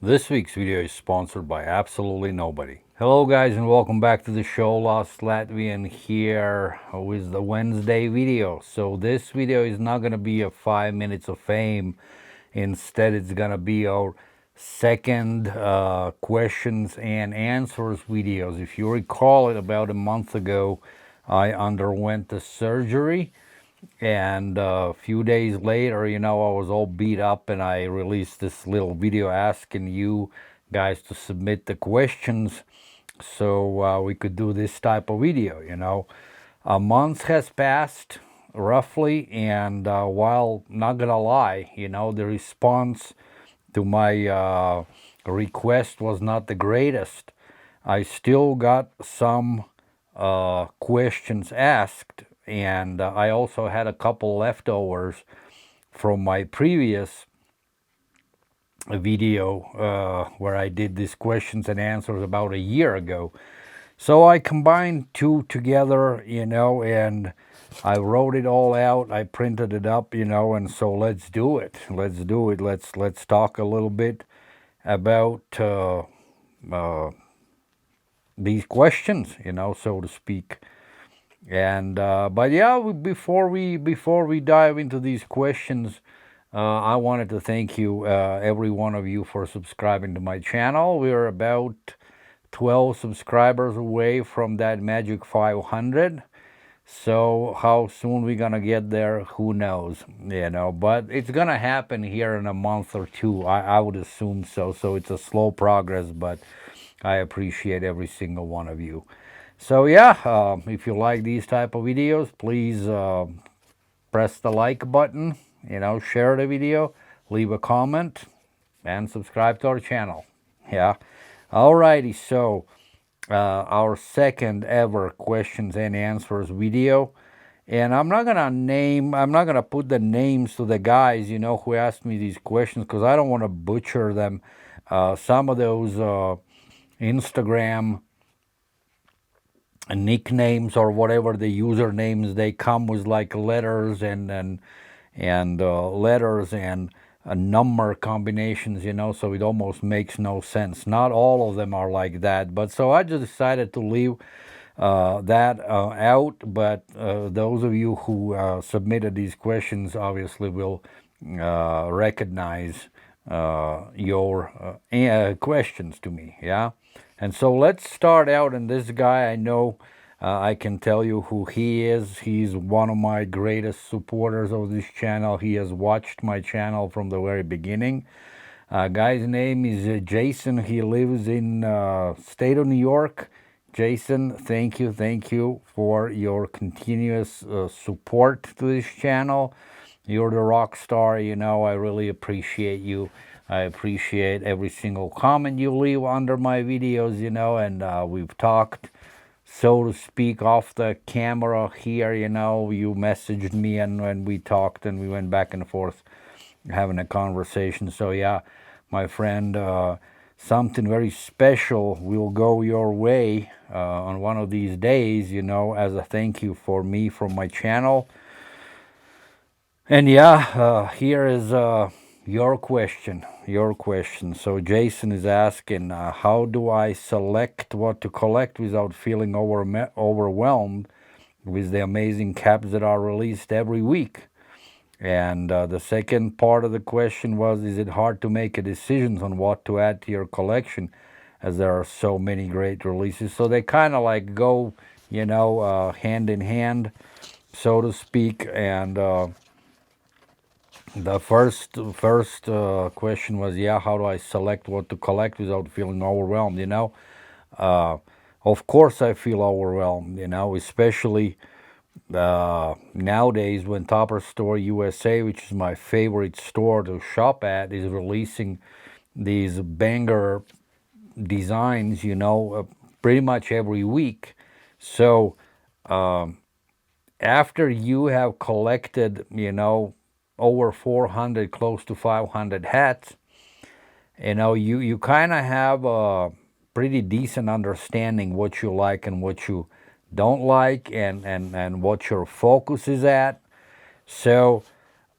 This week's video is sponsored by absolutely nobody. Hello guys and welcome back to the show. Lost Latvian here with the Wednesday video. So this video is not going to be a 5 minutes of fame. Instead it's going to be our second questions and answers videos. If you recall it, about a month ago I underwent the surgery. And a few days later, I was all beat up and I released this little video asking you guys to submit the questions so we could do this type of video. A month has passed roughly, and while not gonna lie, the response to my request was not the greatest. I still got some questions asked, and I also had a couple leftovers from my previous video where I did these questions and answers about a year ago. So I combined two together, and I wrote it all out. I printed it up, and so let's do it. Let's do it. Let's talk a little bit about these questions, so to speak. And but yeah, before we dive into these questions, I wanted to thank you, every one of you, for subscribing to my channel. We're about 12 subscribers away from that magic 500. So how soon we're gonna get there, who knows, but it's gonna happen here in a month or two. I would assume so. So it's a slow progress, but I appreciate every single one of you. So yeah, if you like these type of videos, please press the like button, share the video, leave a comment, and subscribe to our channel. Yeah. Alrighty, so our second ever questions and answers video. And I'm not gonna put the names to the guys, who asked me these questions, because I don't want to butcher them. Some of those Instagram nicknames or whatever the usernames, they come with like letters and letters and number combinations, so it almost makes no sense. Not all of them are like that, but so I just decided to leave that out. But those of you who submitted these questions obviously will recognize your questions to me. Yeah. And so let's start out. And this guy, I know, I can tell you who he is. He's one of my greatest supporters of this channel. He has watched my channel from the very beginning. Guy's name is Jason. He lives in state of New York. Jason, thank you for your continuous support to this channel. You're the rock star, I really appreciate you. I appreciate every single comment you leave under my videos, and we've talked, so to speak, off the camera here, you messaged me, and when we talked and we went back and forth having a conversation. So yeah, my friend, something very special will go your way on one of these days, as a thank you for me from my channel. And yeah, here is your question. So Jason is asking, how do I select what to collect without feeling overwhelmed with the amazing caps that are released every week? And the second part of the question was, is it hard to make a decision on what to add to your collection, as there are so many great releases? So they kind of like go, hand in hand, so to speak. And the first question was, yeah, how do I select what to collect without feeling overwhelmed? Of course I feel overwhelmed, especially nowadays when Topper Store USA, which is my favorite store to shop at, is releasing these banger designs, pretty much every week. So after you have collected, over 400, close to 500 hats, you kind of have a pretty decent understanding what you like and what you don't like, and what your focus is at. So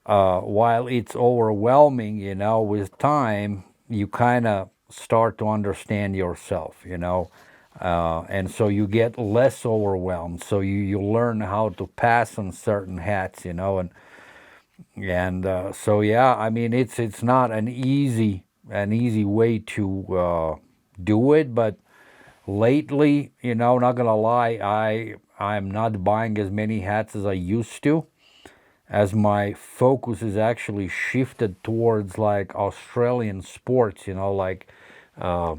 while it's overwhelming, with time, you kind of start to understand yourself, and so you get less overwhelmed. So you learn how to pass on certain hats, and so yeah, I mean it's not an easy way to do it, but lately, not gonna lie, I'm not buying as many hats as I used to, as my focus is actually shifted towards like Australian sports, like uh,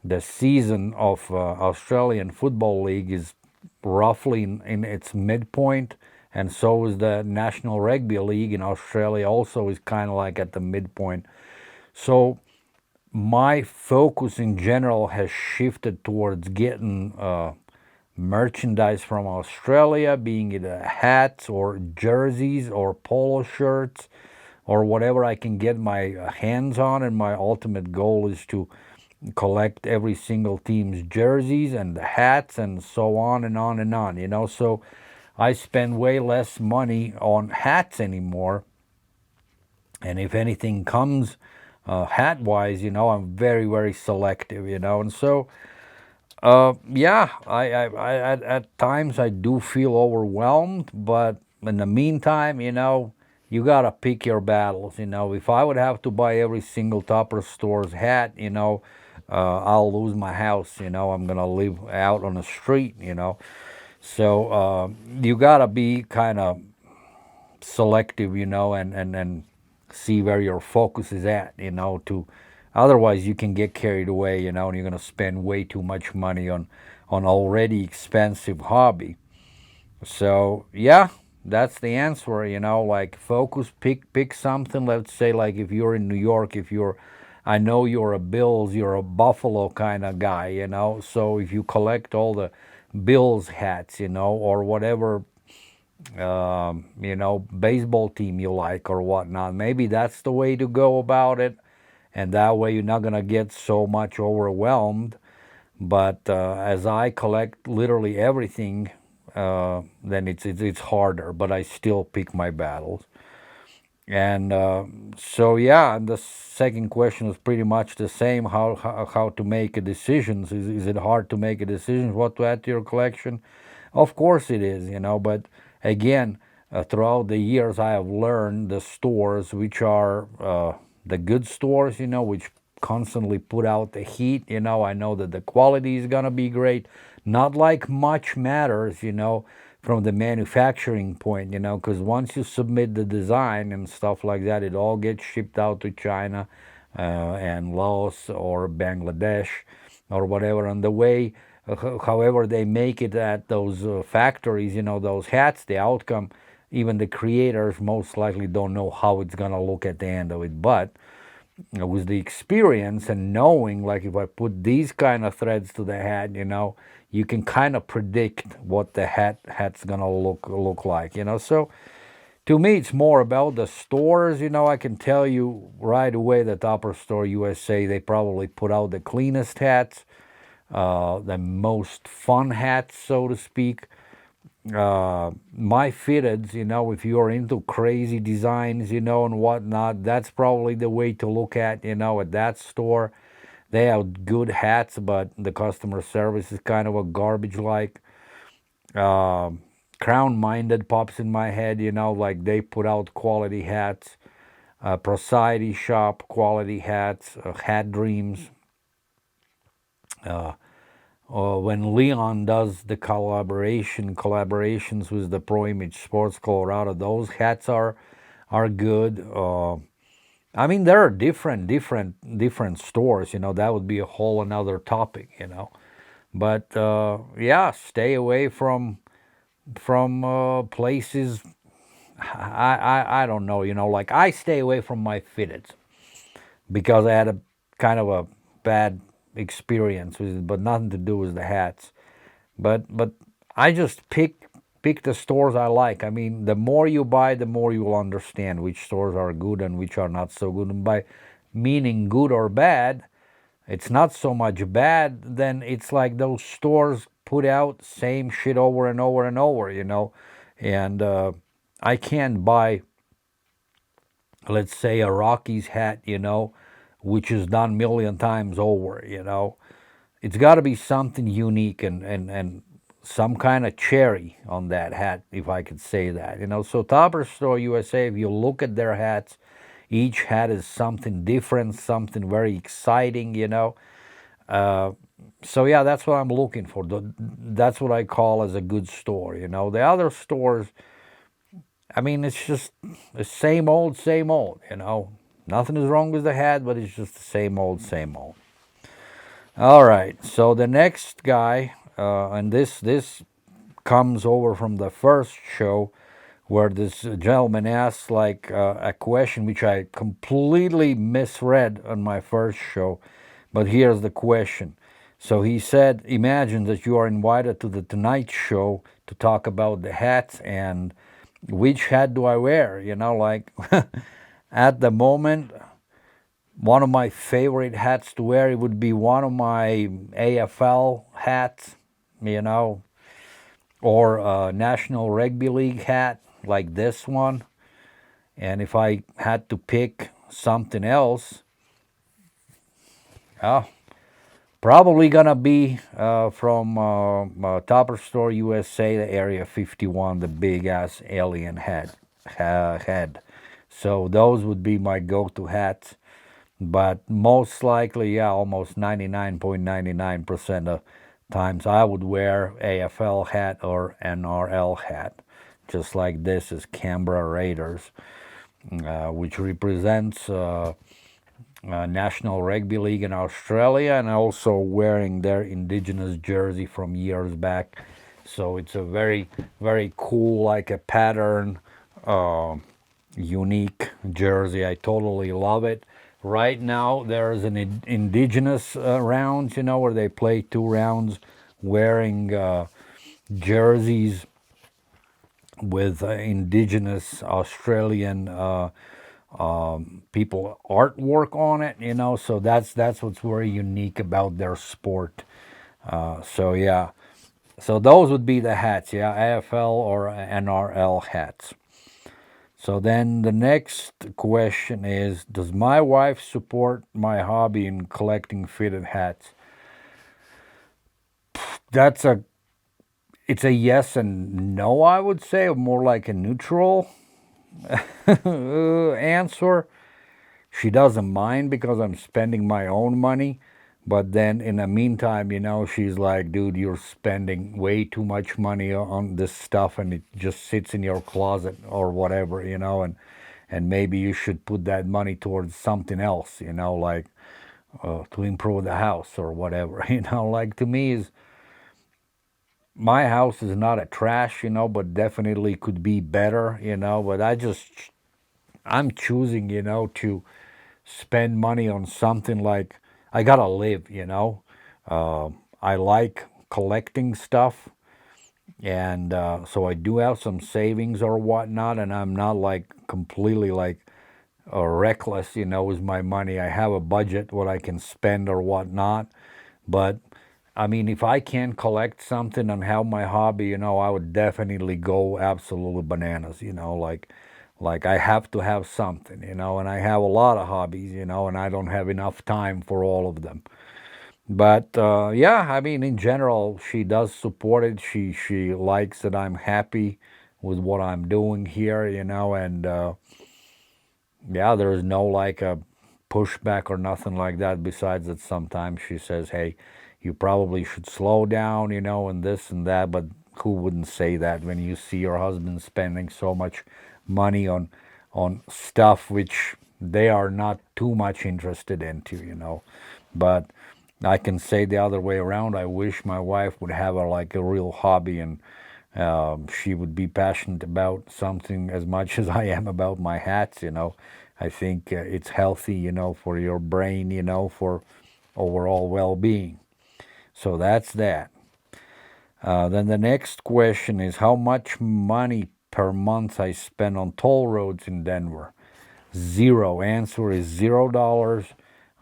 the season of Australian Football League is roughly in its midpoint, and so is the National Rugby League in Australia, also is kind of like at the midpoint. So my focus in general has shifted towards getting merchandise from Australia, being it hats or jerseys or polo shirts or whatever I can get my hands on. And my ultimate goal is to collect every single team's jerseys and the hats and so on and on and on, So I spend way less money on hats anymore. And if anything comes hat wise, I'm very, very selective, And so yeah, at times I do feel overwhelmed, but in the meantime, you gotta pick your battles. If I would have to buy every single Topper Store's hat, I'll lose my house. I'm gonna live out on the street. So you gotta be kind of selective, and see where your focus is at, to otherwise you can get carried away, and you're gonna spend way too much money on already expensive hobby. So yeah, that's the answer, like focus, pick something. Let's say like if you're in New York, if you're I know you're a Bills, you're a Buffalo kind of guy, so if you collect all the Bills hats, or whatever baseball team you like or whatnot. Maybe that's the way to go about it, and that way you're not gonna get so much overwhelmed. But as I collect literally everything, then it's harder. But I still pick my battles. And so yeah, and the second question is pretty much the same. How to make a decisions? Is it hard to make a decision what to add to your collection? Of course it is, but again, throughout the years, I have learned the stores which are the good stores, which constantly put out the heat. I know that the quality is gonna be great. Not like much matters, from the manufacturing point, because once you submit the design and stuff like that, it all gets shipped out to China and Laos or Bangladesh or whatever. And the way, however, they make it at those factories, those hats, the outcome, even the creators most likely don't know how it's going to look at the end of it. But with the experience and knowing, like if I put these kind of threads to the hat, you can kind of predict what the hat's gonna look like, So to me, it's more about the stores. I can tell you right away that Upper Store USA, they probably put out the cleanest hats, the most fun hats, so to speak. My fitteds, if you're into crazy designs, and whatnot, that's probably the way to look at that store. They have good hats, but the customer service is kind of a garbage like. Crown Minded pops in my head, like they put out quality hats. Prosody Shop, quality hats, Hat Dreams. When Leon does the collaborations with the Pro Image Sports Colorado, those hats are good. I mean, there are different stores. That would be a whole another topic. But yeah, stay away from places. I don't know. Like I stay away from my fitteds because I had a kind of a bad experience with it, but nothing to do with the hats. But I just pick the stores I like. I mean, the more you buy, the more you will understand which stores are good and which are not so good. And by meaning good or bad, it's not so much bad. Then it's like those stores put out same shit over and over and over, And I can't buy, let's say, a Rockies hat, which is done million times over, you know. It's got to be something unique and some kind of cherry on that hat, if I could say that, you know. So Topper Store USA, if you look at their hats, each hat is something different, something very exciting, you know. Uh, so yeah, that's what I'm looking for. That's what I call as a good store, you know. The other stores, I mean, it's just the same old, you know. Nothing is wrong with the hat, but it's just the same old, same old. All right. So the next guy, and this comes over from the first show, where this gentleman asked like a question which I completely misread on my first show, but here's the question. So he said, imagine that you are invited to the Tonight Show to talk about the hats, and which hat do I wear? You know, like at the moment, one of my favorite hats to wear, it would be one of my AFL hats, you know, or a National Rugby League hat like this one. And if I had to pick something else, oh, probably gonna be from Topper Store USA, the Area 51, the big ass alien head. So those would be my go-to hats. But most likely, yeah, almost 99.99% of times I would wear AFL hat or NRL hat, just like this is Canberra Raiders, which represents National Rugby League in Australia, and also wearing their indigenous jersey from years back. So it's a very, very cool, like a pattern, unique jersey. I totally love it. Right now, there's an indigenous rounds, you know, where they play 2 rounds wearing jerseys with indigenous Australian people artwork on it, you know. So that's what's very unique about their sport. So yeah, so those would be the hats, yeah, AFL or NRL hats. So then the next question is, does my wife support my hobby in collecting fitted hats? That's a It's a yes and no, I would say, or more like a neutral answer. She doesn't mind because I'm spending my own money. But then in the meantime, you know, she's like, dude, you're spending way too much money on this stuff and it just sits in your closet or whatever, you know, and maybe you should put that money towards something else, you know, like to improve the house or whatever, you know, like to me is my house is not a trash, you know, but definitely could be better, you know, but I'm choosing, you know, to spend money on something like I gotta live, you know. I like collecting stuff, and so I do have some savings or whatnot, and I'm not like completely like reckless, you know, with my money. I have a budget what I can spend or whatnot, but I mean, if I can collect something and have my hobby, you know, I would definitely go absolutely bananas, you know, like I have to have something, you know, and I have a lot of hobbies, you know, and I don't have enough time for all of them. But yeah, I mean, in general, she does support it. She likes that I'm happy with what I'm doing here, you know, and yeah, there's no like a pushback or nothing like that. Besides that, sometimes she says, "Hey, you probably should slow down," you know, and this and that. But who wouldn't say that when you see your husband spending so much money on stuff which they are not too much interested into, you know? But I can say the other way around. I wish my wife would have like a real hobby and she would be passionate about something as much as I am about my hats, you know. I think it's healthy, you know, for your brain, you know, for overall well-being. So that's that. Then the next question is how much money per month I spend on toll roads in Denver. Zero. Answer is $0.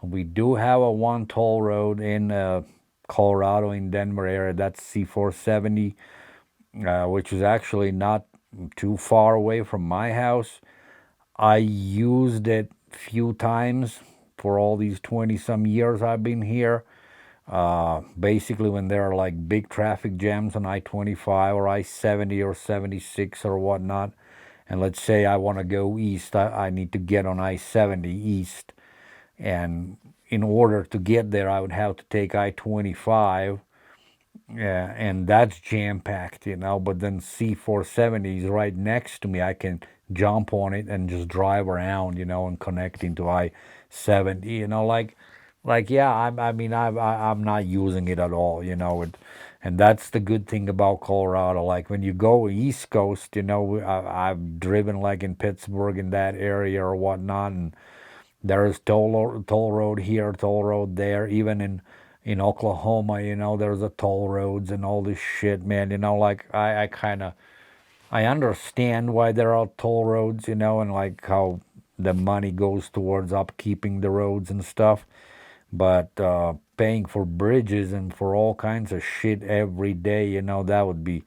We do have a one toll road in Colorado in Denver area. That's C470, which is actually not too far away from my house. I used it few times for all these 20 some years I've been here. Basically, when there are like big traffic jams on I-25 or I-70 or 76 or whatnot, and let's say I want to go east, I need to get on I-70 east, and in order to get there, I would have to take I-25. Yeah, and that's jam packed, But then C470 is right next to me. I can jump on it and just drive around, and connect into I-70. Yeah. I mean, I'm not using it at all, and that's the good thing about Colorado. Like when you go East Coast, I've driven like in Pittsburgh in that area or whatnot, and there is toll road here, toll road there. Even in Oklahoma, there's a toll roads and all this shit, man. Like I kind of I understand why there are toll roads, and like how the money goes towards upkeeping the roads and stuff. But paying for bridges and for all kinds of shit every day, that would be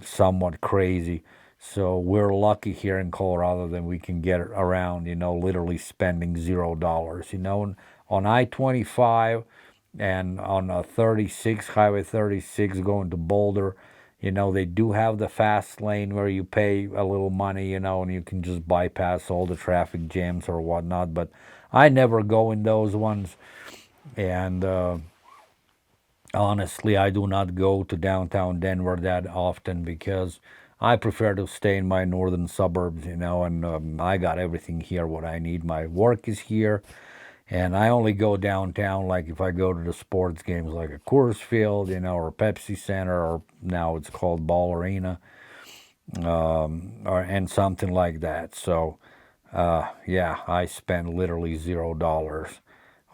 somewhat crazy. So we're lucky here in Colorado that we can get around, literally spending $0. On I-25 and on 36, Highway 36 going to Boulder, they do have the fast lane where you pay a little money, and you can just bypass all the traffic jams or whatnot. But I never go in those ones. And honestly, I do not go to downtown Denver that often because I prefer to stay in my northern suburbs, and I got everything here what I need. My work is here, and I only go downtown like if I go to the sports games like a Coors Field, or Pepsi Center, or now it's called Ball Arena, and something like that. So, yeah, I spend literally $0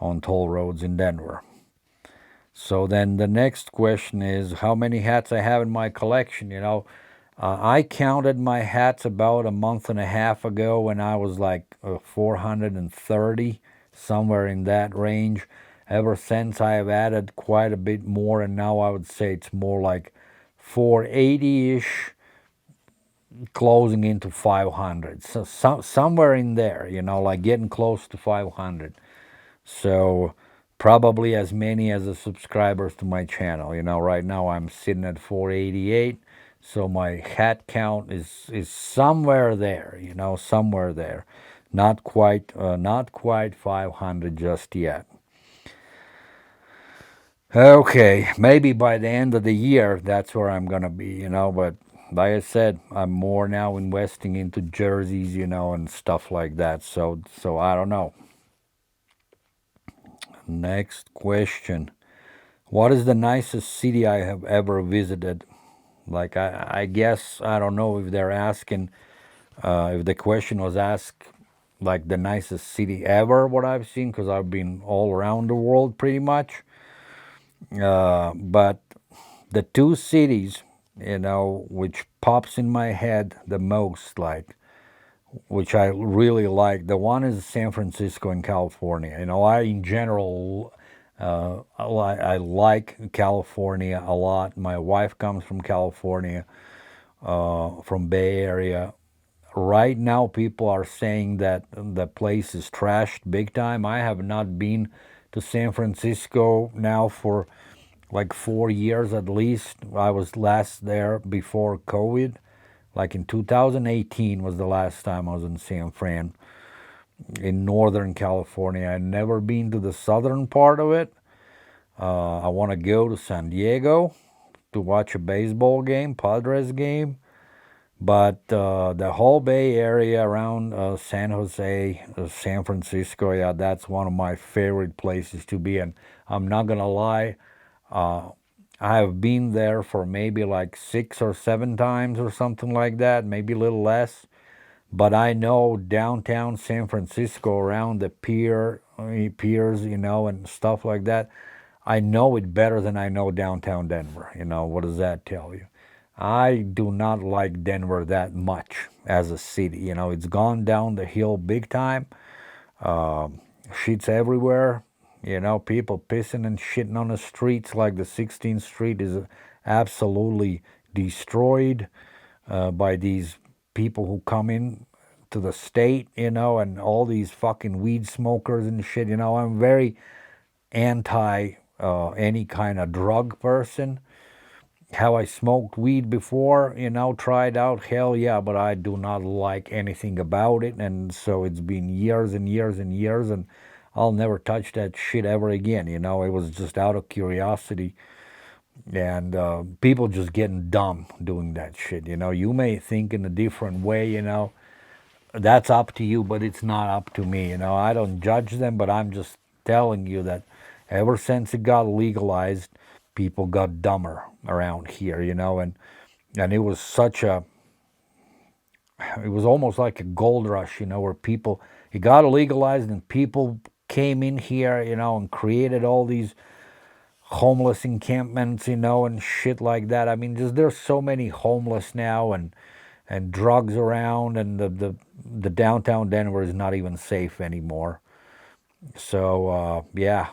on toll roads in Denver. So then the next question is how many hats I have in my collection. I counted my hats about a month and a half ago when I was like 430, somewhere in that range. Ever since I have added quite a bit more, and now I would say it's more like 480-ish, closing into 500. So somewhere in there, like getting close to 500. So probably as many as the subscribers to my channel. Right now I'm sitting at 488. So my hat count is somewhere there, somewhere there. Not quite 500 just yet. Okay, maybe by the end of the year that's where I'm gonna be, but like I said, I'm more now investing into jerseys, and stuff like that. So I don't know. Next question. What is the nicest city I have ever visited? Like, I guess, I don't know if they're asking, if the question was asked, like, the nicest city ever, what I've seen, because I've been all around the world pretty much. But the two cities, which pops in my head the most, like, which I really like. The one is San Francisco in California. I in general, I like California a lot. My wife comes from California, from Bay Area. Right now, people are saying that the place is trashed big time. I have not been to San Francisco now for like 4 years at least. I was last there before COVID. Like in 2018 was the last time I was in San Fran in Northern California. I'd never been to the southern part of it. I want to go to San Diego to watch a baseball game, Padres game. But the whole Bay Area around San Jose, San Francisco, yeah, that's one of my favorite places to be. And I'm not going to lie, I have been there for maybe like 6 or 7 times or something like that, maybe a little less. But I know downtown San Francisco around the piers, and stuff like that. I know it better than I know downtown Denver. What does that tell you? I do not like Denver that much as a city. It's gone down the hill big time. Shit's everywhere. People pissing and shitting on the streets, like the 16th Street is absolutely destroyed by these people who come in to the state, and all these fucking weed smokers and shit. I'm very anti any kind of drug person. How I smoked weed before, tried out, hell yeah, but I do not like anything about it. And so it's been years and years and years, and I'll never touch that shit ever again. It was just out of curiosity. And people just getting dumb doing that shit. You may think in a different way, that's up to you, but it's not up to me. I don't judge them, but I'm just telling you that ever since it got legalized, people got dumber around here, and it was it was almost like a gold rush, where people, it got legalized and people came in here, and created all these homeless encampments, and shit like that. I mean, just there's so many homeless now, and drugs around, and the downtown Denver is not even safe anymore. So yeah,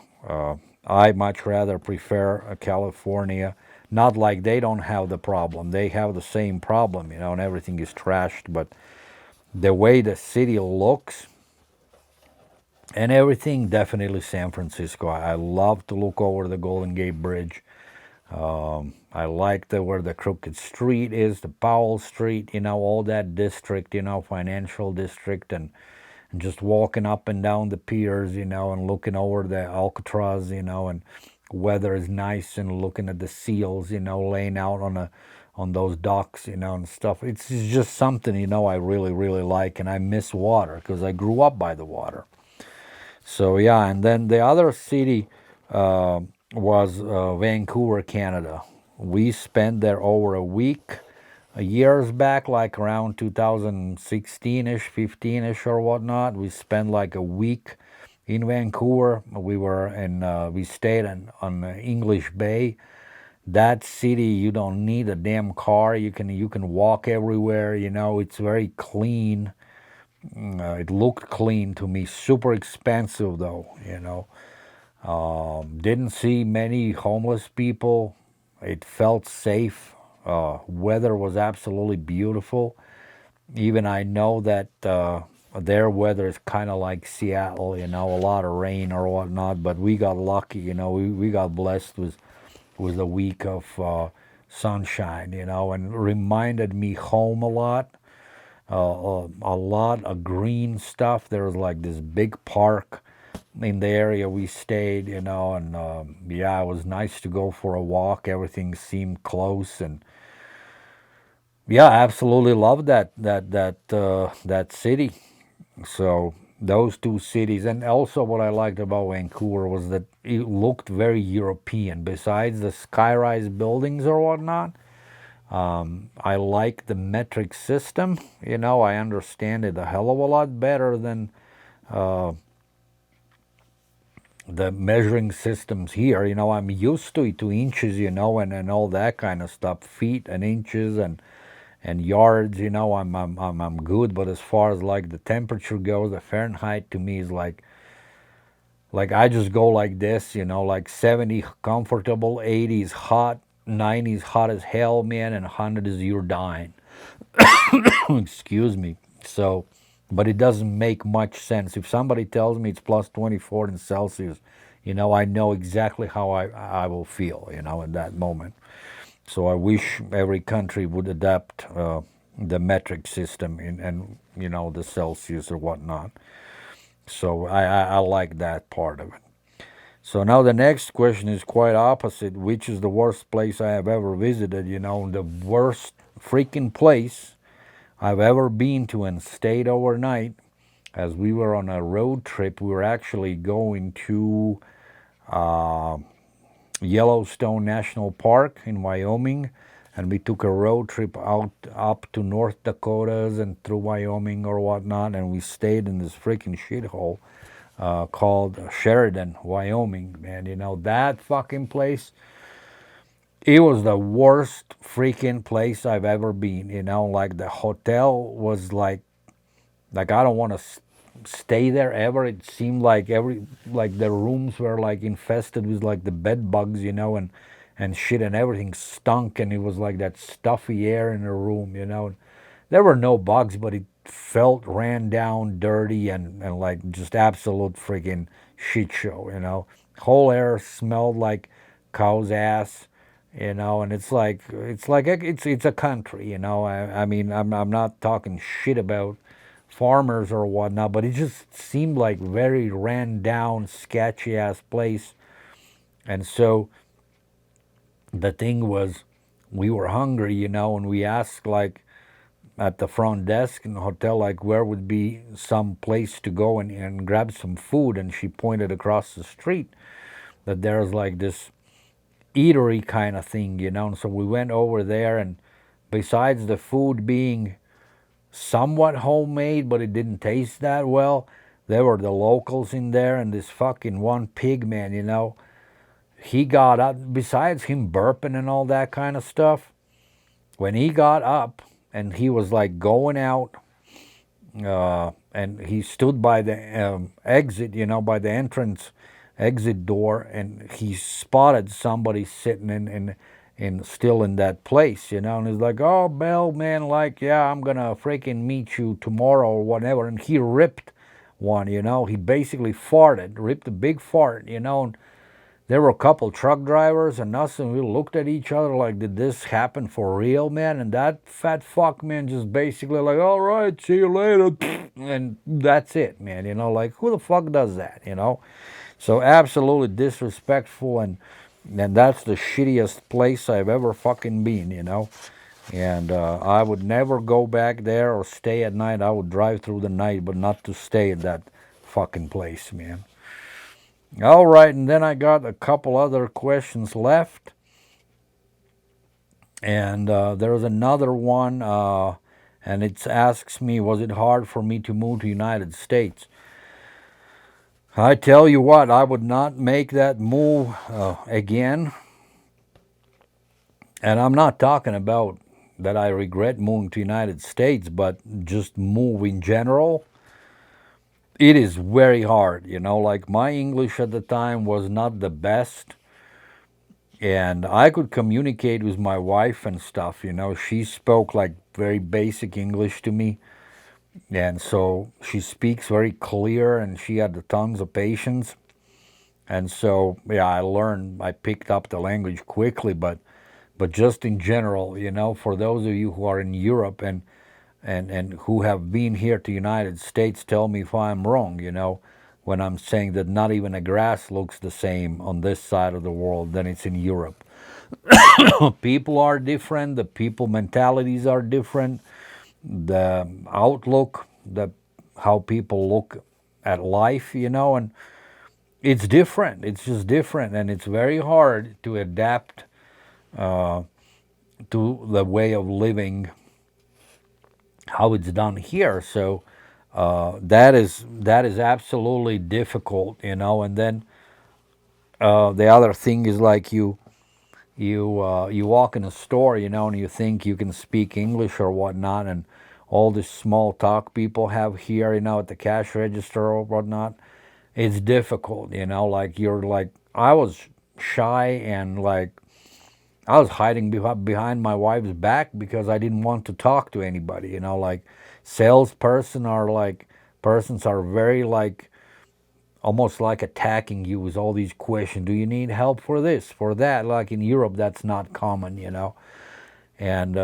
I much rather prefer California. Not like they don't have the problem; they have the same problem, and everything is trashed. But the way the city looks and everything, definitely San Francisco. I love to look over the Golden Gate Bridge. I like where the Crooked Street is, the Powell Street, all that district, financial district, and just walking up and down the piers, and looking over the Alcatraz, and weather is nice, and looking at the seals, laying out on those docks, and stuff. It's just something, I really, really like, and I miss water because I grew up by the water. So yeah, and then the other city was Vancouver, Canada. We spent there over a week years back, like around 2016-ish, 15-ish or whatnot. We spent like a week in Vancouver. We stayed on English Bay. That city, you don't need a damn car. You can walk everywhere. It's very clean. It looked clean to me. Super expensive though. Didn't see many homeless people. It felt safe. Weather was absolutely beautiful. Even I know that their weather is kind of like Seattle, a lot of rain or whatnot. But we got lucky, we got blessed with a week of sunshine, and reminded me home a lot. A lot of green stuff. There was like this big park in the area we stayed, and yeah, it was nice to go for a walk. Everything seemed close, and yeah, I absolutely loved that city. So those two cities, and also what I liked about Vancouver was that it looked very European. Besides the skyrise buildings or whatnot, I like the metric system. I understand it a hell of a lot better than the measuring systems here. I'm used to it, to inches, and all that kind of stuff, feet and inches and yards. I'm good. But as far as like the temperature goes, the Fahrenheit to me is like I just go like this, like 70 comfortable, 80 is hot, 90 is hot as hell, man, and 100 is you're dying. Excuse me. So, but it doesn't make much sense. If somebody tells me it's plus 24 in Celsius, I know exactly how I will feel, at that moment. So I wish every country would adapt the metric system and the Celsius or whatnot. So I like that part of it. So now the next question is quite opposite. Which is the worst place I have ever visited? The worst freaking place I've ever been to and stayed overnight, as we were on a road trip. We were actually going to Yellowstone National Park in Wyoming, and we took a road trip out up to North Dakotas and through Wyoming or whatnot, and we stayed in this freaking shithole called Sheridan, Wyoming. And that fucking place, it was the worst freaking place I've ever been. Like the hotel was like I don't want to stay there ever. It seemed like the rooms were like infested with like the bed bugs, and shit, and everything stunk, and it was like that stuffy air in the room. there were no bugs, but it felt ran down, dirty, and like just absolute freaking shit show, you know. Whole air smelled like cow's ass, you know, and it's a country, you know. I mean, I'm not talking shit about farmers or whatnot, but it just seemed like very ran down, sketchy ass place. And so the thing was, we were hungry, you know, and we asked like at the front desk in the hotel, like where would be some place to go and grab some food, and she pointed across the street that there's like this eatery kind of thing, you know. And so we went over there, and besides the food being somewhat homemade, but it didn't taste that well, there were the locals in there, and this fucking one pig man, you know, he got up, besides him burping and all that kind of stuff, when he got up and he was like going out, and he stood by the exit, you know, by the entrance exit door, and he spotted somebody sitting in still in that place, you know, and he's like, "Oh, Bell, man, like, yeah, I'm gonna freaking meet you tomorrow or whatever," and he ripped one, you know, he basically farted, ripped a big fart, you know, and there were a couple truck drivers and us, and we looked at each other like, did this happen for real, man? And that fat fuck, man, just basically like, all right, see you later. And that's it, man. You know, like, who the fuck does that, you know? So absolutely disrespectful, and that's the shittiest place I've ever fucking been, you know? And I would never go back there or stay at night. I would drive through the night, but not to stay at that fucking place, man. All right, and then I got a couple other questions left. And there's another one, and it asks me, was it hard for me to move to United States? I tell you what, I would not make that move again. And I'm not talking about that I regret moving to United States, but just move in general. It is very hard, you know, like my English at the time was not the best, and I could communicate with my wife and stuff, you know. She spoke like very basic English to me, and so she speaks very clear, and she had tons of patience. And so, yeah, I picked up the language quickly, but just in general, you know, for those of you who are in Europe and who have been here to United States, tell me if I'm wrong, you know, when I'm saying that not even a grass looks the same on this side of the world than it's in Europe. People are different, the people mentalities are different, the outlook, the how people look at life, you know, and it's different. It's just different, and it's very hard to adapt to the way of living how it's done here. So that is absolutely difficult, you know. And then the other thing is like you walk in a store, you know, and you think you can speak English or whatnot, and all this small talk people have here, you know, at the cash register or whatnot. It's difficult, you know. Like you're like, I was shy and like I was hiding behind my wife's back because I didn't want to talk to anybody, you know. Like salesperson are like persons are very like almost like attacking you with all these questions. Do you need help for this, for that? Like in Europe, that's not common, you know. And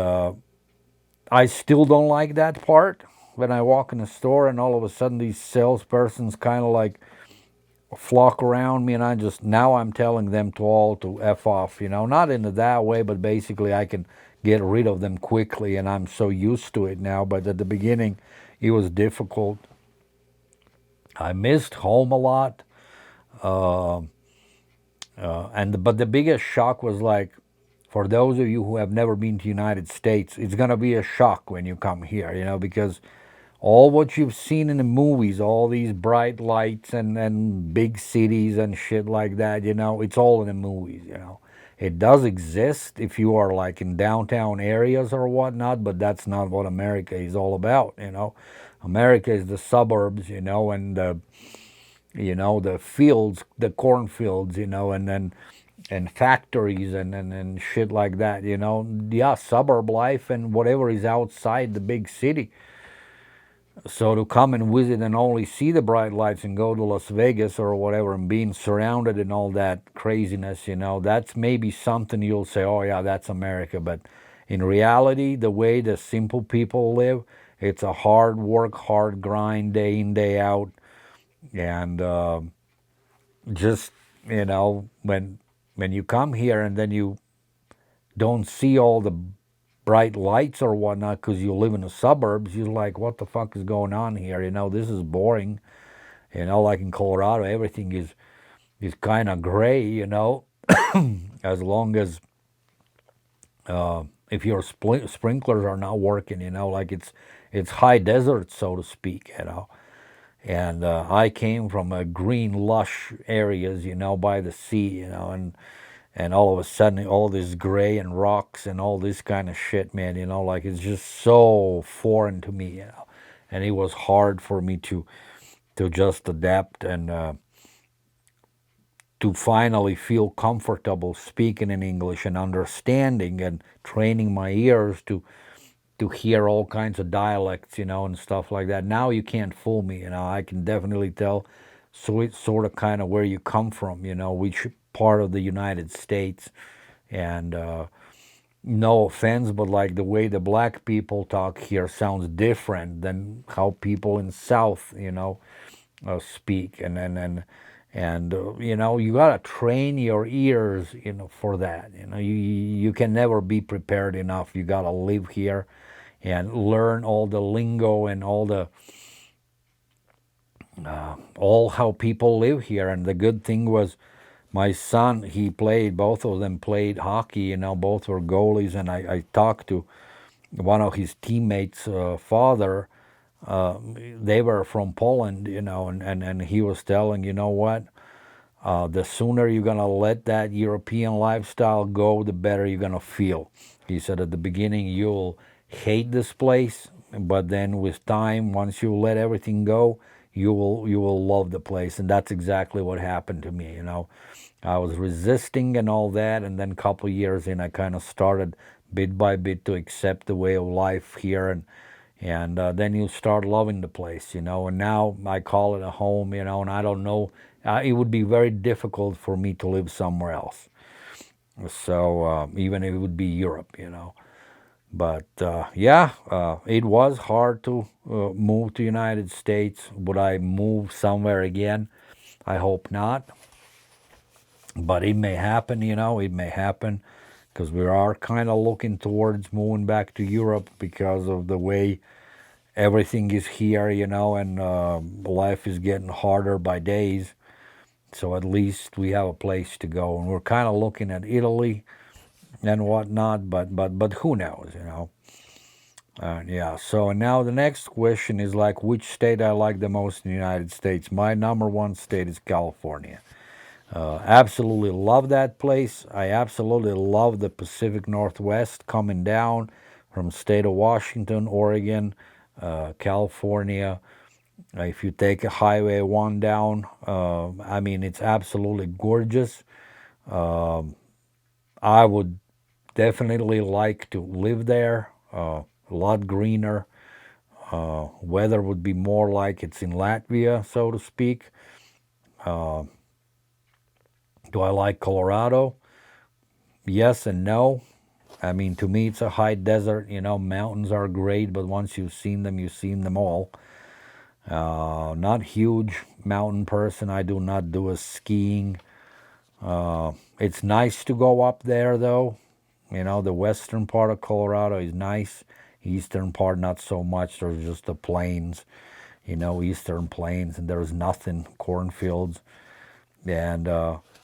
I still don't like that part when I walk in a store and all of a sudden these salespersons kind of like flock around me, and now I'm telling them to all to F off, you know, not in that way, but basically I can get rid of them quickly, and I'm so used to it now. But at the beginning, it was difficult. I missed home a lot. Uh, but the biggest shock was like, for those of you who have never been to the United States, it's gonna be a shock when you come here, you know, because all what you've seen in the movies, all these bright lights and big cities and shit like that, you know, it's all in the movies, you know. It does exist if you are like in downtown areas or whatnot, but that's not what America is all about, you know. America is the suburbs, you know, and the fields, the cornfields, you know, and then and factories and shit like that, you know. Yeah, suburb life and whatever is outside the big city. So to come and visit and only see the bright lights and go to Las Vegas or whatever and being surrounded in all that craziness, you know, that's maybe something you'll say, oh yeah, that's America. But in reality, the way the simple people live, it's a hard work, hard grind, day in, day out. And just, you know, when you come here and then you don't see all the bright lights or whatnot because you live in the suburbs, you're like, what the fuck is going on here? You know, this is boring. You know, like in Colorado, everything is kind of gray. You know, as long as if your sprinklers are not working, you know, like it's high desert, so to speak. You know, and I came from a green, lush areas, you know, by the sea, you know, and all of a sudden all this gray and rocks and all this kind of shit, man, you know, like it's just so foreign to me, you know, and it was hard for me to just adapt and to finally feel comfortable speaking in English and understanding and training my ears to hear all kinds of dialects, you know, and stuff like that. Now you can't fool me, you know. I can definitely tell, so it's sort of kind of where you come from, you know, which part of the United States, and no offense, but like the way the black people talk here sounds different than how people in South, you know, speak, and you know, you gotta train your ears, you know, for that. You know, you can never be prepared enough. You gotta live here and learn all the lingo and all how people live here. And the good thing was, my son, he played, both of them played hockey. You know, both were goalies, and I talked to one of his teammates' father. They were from Poland, you know, and he was telling, you know what, the sooner you're going to let that European lifestyle go, the better you're going to feel. He said at the beginning you'll hate this place, but then with time, once you let everything go, you will love the place. And that's exactly what happened to me, you know. I was resisting and all that, and then a couple of years in, I kind of started bit by bit to accept the way of life here, and then you start loving the place, you know. And now I call it a home, you know. And I don't know, it would be very difficult for me to live somewhere else. So even if it would be Europe, you know. But yeah, it was hard to move to United States. Would I move somewhere again? I hope not. But it may happen, you know. It may happen because we are kind of looking towards moving back to Europe because of the way everything is here, you know, and life is getting harder by days. So at least we have a place to go, and we're kind of looking at Italy and whatnot. But who knows, you know? Yeah. So now the next question is like, which state I like the most in the United States? My number one state is California. Absolutely love that place. I absolutely love the Pacific Northwest coming down from state of Washington, Oregon, California. If you take a Highway 1 down, I mean, it's absolutely gorgeous. I would definitely like to live there. A lot greener. Weather would be more like it's in Latvia, so to speak. Do I like Colorado? Yes and no. I mean, to me, it's a high desert. You know, mountains are great, but once you've seen them all. Not huge mountain person. I do not do a skiing. It's nice to go up there, though. You know, the western part of Colorado is nice. Eastern part, not so much. There's just the plains, you know, eastern plains, and there's nothing, cornfields. And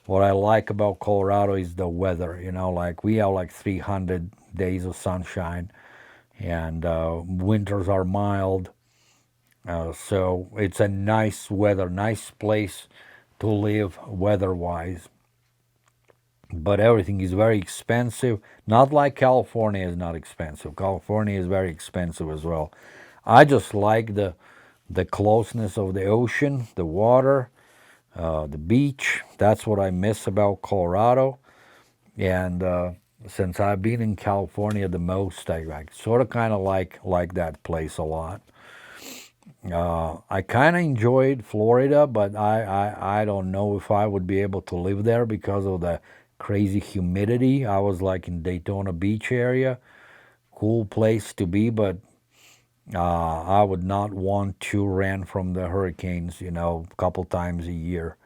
what I like about Colorado is the weather. You know, like we have like 300 days of sunshine, and winters are mild. So it's a nice weather, nice place to live weather-wise. But everything is very expensive. Not like California is not expensive. California is very expensive as well. I just like the closeness of the ocean, the water, the beach. That's what I miss about Colorado. And since I've been in California the most, I sort of kind of like that place a lot. I kind of enjoyed Florida, but I don't know if I would be able to live there because of the crazy humidity. I was like in Daytona Beach area, cool place to be, but I would not want to run from the hurricanes, a couple times a year.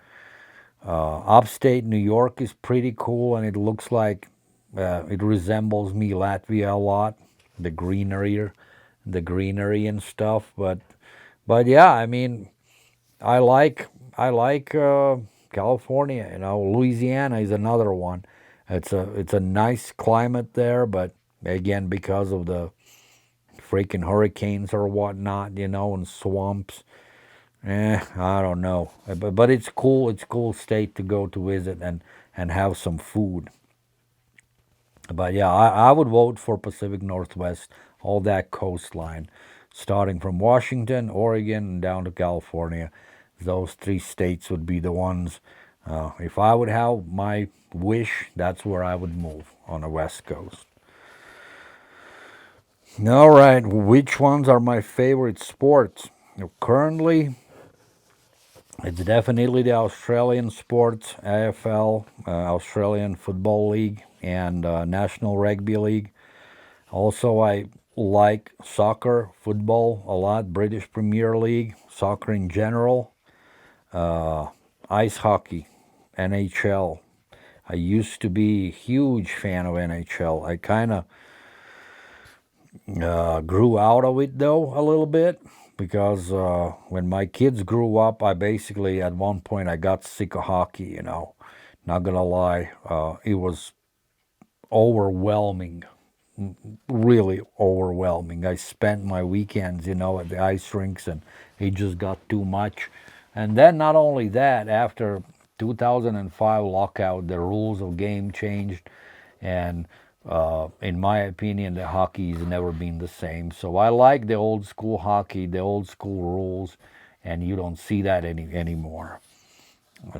Upstate New York is pretty cool, and it looks like it resembles me Latvia a lot, the greenery, the greenery and stuff. But yeah, I mean, I like I like California. Louisiana is another one. It's a nice climate there, but again, because of the freaking hurricanes or whatnot, and swamps. I don't know, but it's cool. It's a cool state to go to visit and have some food. But yeah, I would vote for Pacific Northwest, all that coastline, starting from Washington, Oregon, and down to California. Those three states would be the ones. If I would have my wish, that's where I would move on the West Coast. All right, which ones are my favorite sports? Currently, it's definitely the Australian sports, AFL, Australian Football League, and National Rugby League. Also, I like soccer, football a lot, British Premier League, soccer in general, uh, ice hockey, NHL. I used to be a huge fan of NHL. I kind of grew out of it though a little bit because when my kids grew up, I basically at one point I got sick of hockey. Not gonna lie, it was overwhelming, really overwhelming. I spent my weekends, at the ice rinks, and it just got too much. And then not only that, after 2005 lockout, the rules of game changed, and in my opinion, the hockey has never been the same. So I like the old school hockey, the old school rules, and you don't see that anymore.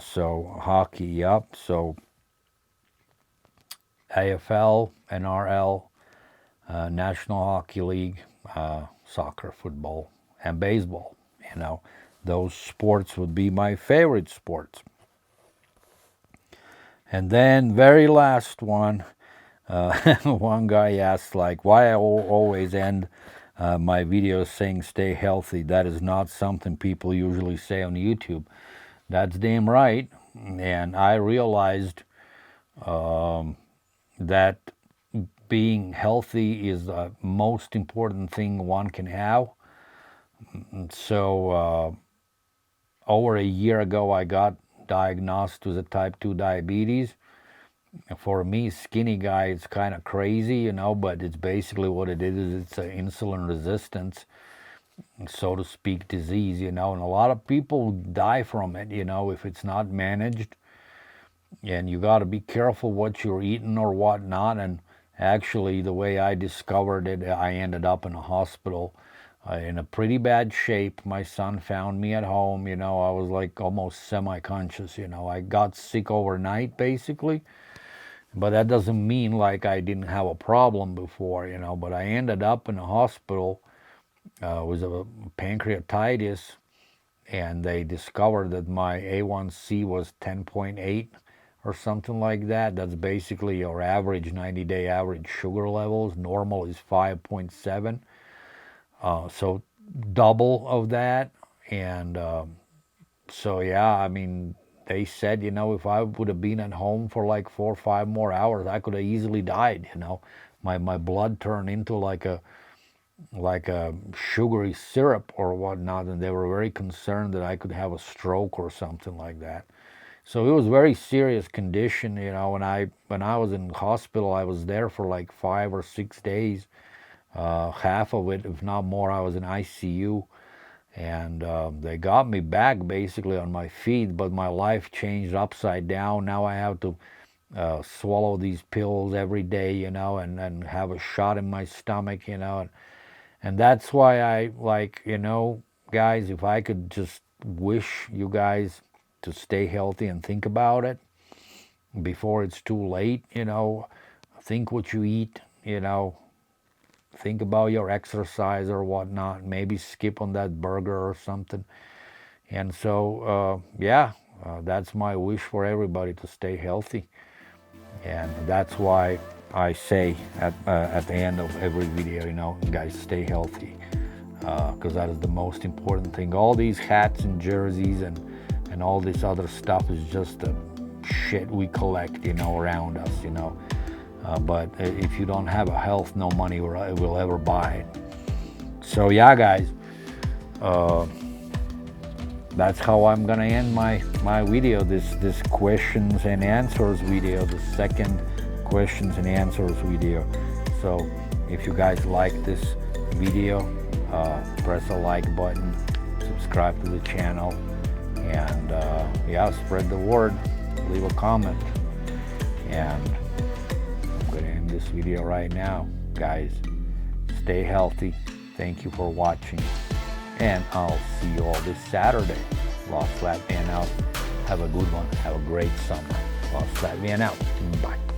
So hockey, yep. So AFL, NRL, National Hockey League, soccer, football, and baseball. You know, those sports would be my favorite sports. And then, very last one, one guy asked, like, why I always end my videos saying stay healthy. That is not something people usually say on YouTube. That's damn right. And I realized that being healthy is the most important thing one can have. So, over a year ago, I got diagnosed with a type 2 diabetes. For me, skinny guy, it's kind of crazy, but it's basically what it is. It's an insulin resistance, so to speak, disease, and a lot of people die from it, if it's not managed. And you got to be careful what you're eating or whatnot. And actually, the way I discovered it, I ended up in a hospital in a pretty bad shape. My son found me at home. I was like almost semi-conscious. I got sick overnight, basically. But that doesn't mean like I didn't have a problem before. But I ended up in a hospital with a pancreatitis, and they discovered that my A1C was 10.8 or something like that. That's basically your average 90-day average sugar levels. Normal is 5.7. So double of that. And so, yeah, I mean, they said, if I would have been at home for like 4 or 5 more hours, I could have easily died. My blood turned into like a sugary syrup or whatnot, and they were very concerned that I could have a stroke or something like that. So it was a very serious condition. When I was in hospital, I was there for like 5 or 6 days. Half of it, if not more, I was in ICU, and they got me back basically on my feet, but my life changed upside down. Now I have to swallow these pills every day, and have a shot in my stomach, and that's why I like, guys, if I could just wish you guys to stay healthy and think about it. before it's too late. Think what you eat, think about your exercise or whatnot, maybe skip on that burger or something. And so, that's my wish for everybody, to stay healthy. And that's why I say at the end of every video, guys, stay healthy, because that is the most important thing. All these hats and jerseys and all this other stuff is just the shit we collect, around us, but if you don't have a health, no money will ever buy it. So yeah, guys, that's how I'm gonna end my video, this questions and answers video, the second questions and answers video. So if you guys like this video, press a like button, subscribe to the channel, and spread the word, leave a comment. And I'm gonna end this video right now. Guys, stay healthy. Thank you for watching, and I'll see you all this Saturday. Lost Latvian out. Have a good one. Have a great summer. Lost Latvian out. Bye.